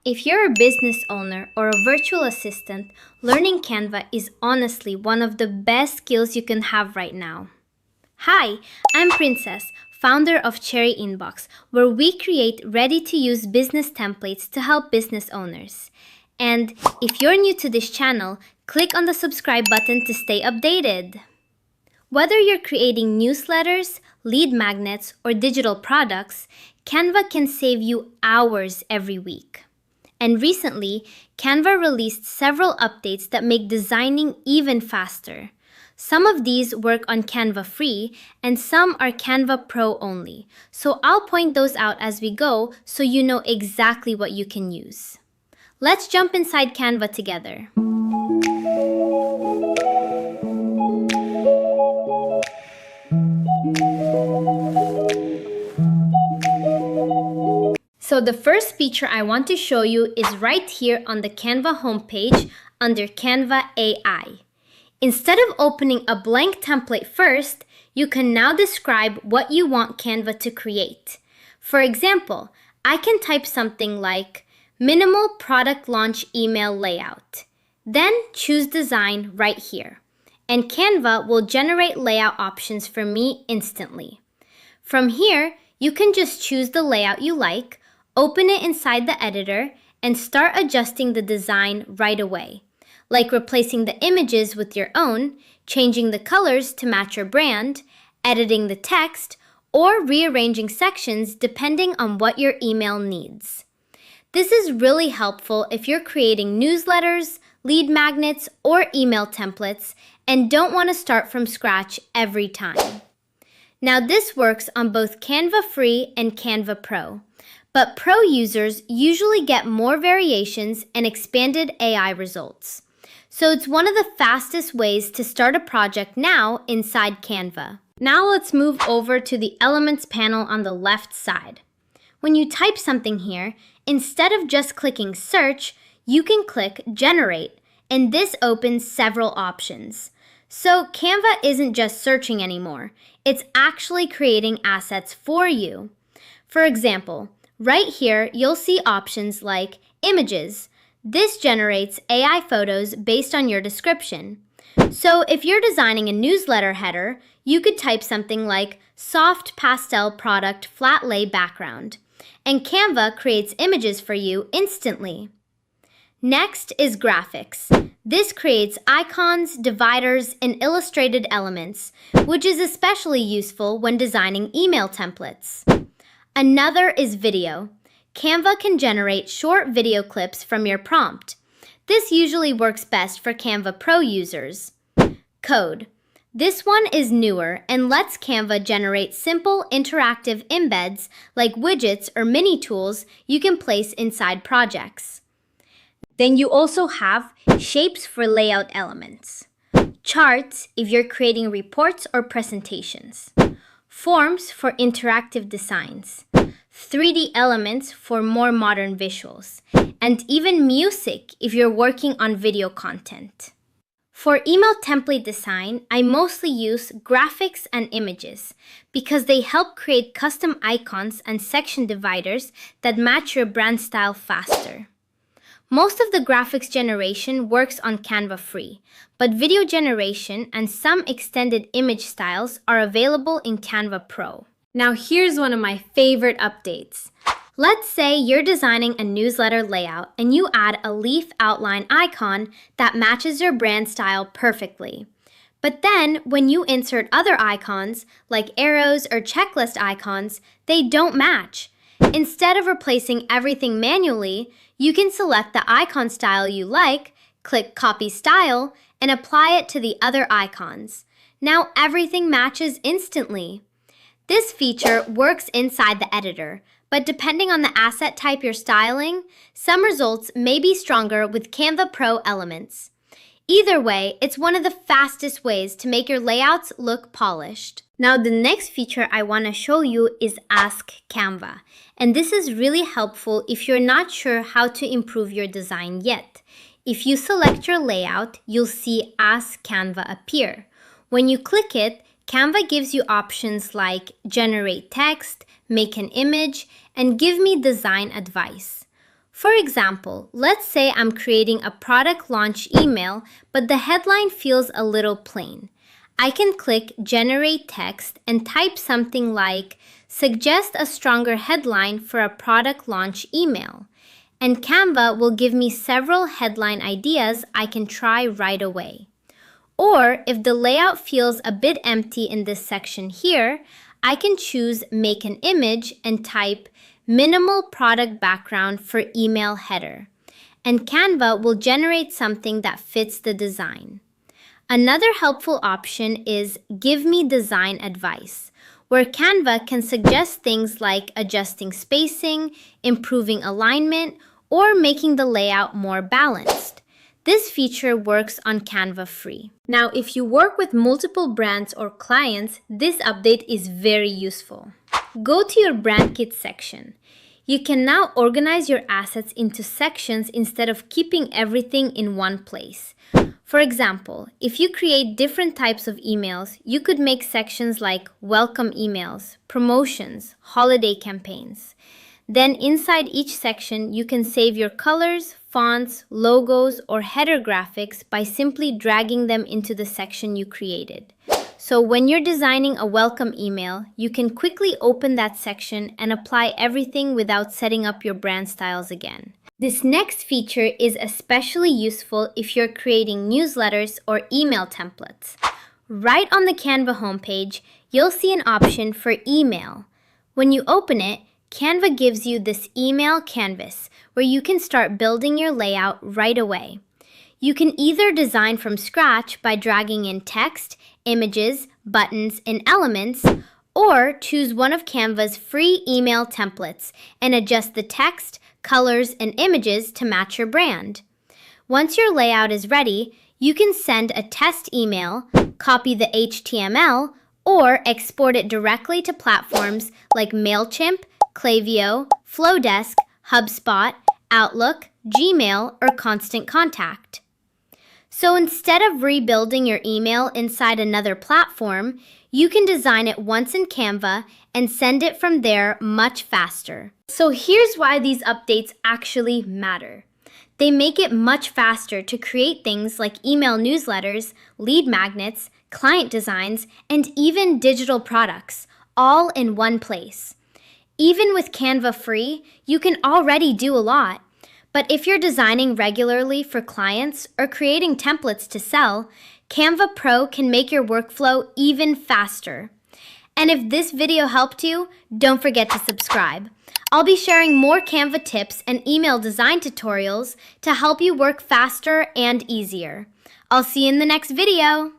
If you're a business owner or a virtual assistant, learning Canva is honestly one of the best skills you can have right now. Hi, I'm Princess, founder of Cherry Inbox, where we create ready-to-use business templates to help business owners. And if you're new to this channel, click on the subscribe button to stay updated. Whether you're creating newsletters, lead magnets, or digital products, Canva can save you hours every week. And recently, Canva released several updates that make designing even faster. Some of these work on Canva Free, and some are Canva Pro only. So I'll point those out as we go so you know exactly what you can use. Let's jump inside Canva together. So the first feature I want to show you is right here on the Canva homepage under Canva AI. Instead of opening a blank template first, you can now describe what you want Canva to create. For example, I can type something like minimal product launch email layout. Then choose design right here. And Canva will generate layout options for me instantly. From here, you can just choose the layout you like, open it inside the editor, and start adjusting the design right away, like replacing the images with your own, changing the colors to match your brand, editing the text, or rearranging sections depending on what your email needs. This is really helpful if you're creating newsletters, lead magnets, or email templates and don't want to start from scratch every time. Now this works on both Canva Free and Canva Pro. But Pro users usually get more variations and expanded AI results. So it's one of the fastest ways to start a project now inside Canva. Now let's move over to the Elements panel on the left side. When you type something here, instead of just clicking Search, you can click Generate, and this opens several options. So Canva isn't just searching anymore, it's actually creating assets for you. For example, right here, you'll see options like Images. This generates AI photos based on your description. So if you're designing a newsletter header, you could type something like Soft Pastel Product Flat Lay Background, and Canva creates images for you instantly. Next is Graphics. This creates icons, dividers, and illustrated elements, which is especially useful when designing email templates. Another is Video. Canva can generate short video clips from your prompt. This usually works best for Canva Pro users. Code. This one is newer and lets Canva generate simple interactive embeds like widgets or mini tools you can place inside projects. Then you also have Shapes for layout elements. Charts if you're creating reports or presentations. Forms for interactive designs, 3D elements for more modern visuals, and even music if you're working on video content. For email template design, I mostly use graphics and images because they help create custom icons and section dividers that match your brand style faster. Most of the graphics generation works on Canva Free, but video generation and some extended image styles are available in Canva Pro. Now here's one of my favorite updates. Let's say you're designing a newsletter layout and you add a leaf outline icon that matches your brand style perfectly. But then when you insert other icons, like arrows or checklist icons, they don't match. Instead of replacing everything manually, you can select the icon style you like, click Copy Style, and apply it to the other icons. Now everything matches instantly. This feature works inside the editor, but depending on the asset type you're styling, some results may be stronger with Canva Pro elements. Either way, it's one of the fastest ways to make your layouts look polished. Now the next feature I want to show you is Ask Canva. And this is really helpful if you're not sure how to improve your design yet. If you select your layout, you'll see Ask Canva appear. When you click it, Canva gives you options like Generate Text, Make an Image, and Give me Design Advice. For example, let's say I'm creating a product launch email, but the headline feels a little plain. I can click Generate Text and type something like, "Suggest a stronger headline for a product launch email." And Canva will give me several headline ideas I can try right away. Or if the layout feels a bit empty in this section here, I can choose Make an Image and type Minimal Product Background for Email Header. And Canva will generate something that fits the design. Another helpful option is Give Me Design Advice, where Canva can suggest things like adjusting spacing, improving alignment, or making the layout more balanced. This feature works on Canva free. Now, if you work with multiple brands or clients, this update is very useful. Go to your Brand Kit section. You can now organize your assets into sections instead of keeping everything in one place. For example, if you create different types of emails, you could make sections like welcome emails, promotions, holiday campaigns. Then inside each section, you can save your colors, fonts, logos, or header graphics by simply dragging them into the section you created. So when you're designing a welcome email, you can quickly open that section and apply everything without setting up your brand styles again. This next feature is especially useful if you're creating newsletters or email templates. Right on the Canva homepage, you'll see an option for email. When you open it, Canva gives you this email canvas where you can start building your layout right away. You can either design from scratch by dragging in text, images, buttons, and elements, or choose one of Canva's free email templates and adjust the text, colors, and images to match your brand. Once your layout is ready, you can send a test email, copy the HTML, or export it directly to platforms like MailChimp, Klaviyo, Flowdesk, HubSpot, Outlook, Gmail, or Constant Contact. So instead of rebuilding your email inside another platform, you can design it once in Canva and send it from there much faster. So here's why these updates actually matter. They make it much faster to create things like email newsletters, lead magnets, client designs, and even digital products, all in one place. Even with Canva free, you can already do a lot. But if you're designing regularly for clients or creating templates to sell, Canva Pro can make your workflow even faster. And if this video helped you, don't forget to subscribe. I'll be sharing more Canva tips and email design tutorials to help you work faster and easier. I'll see you in the next video.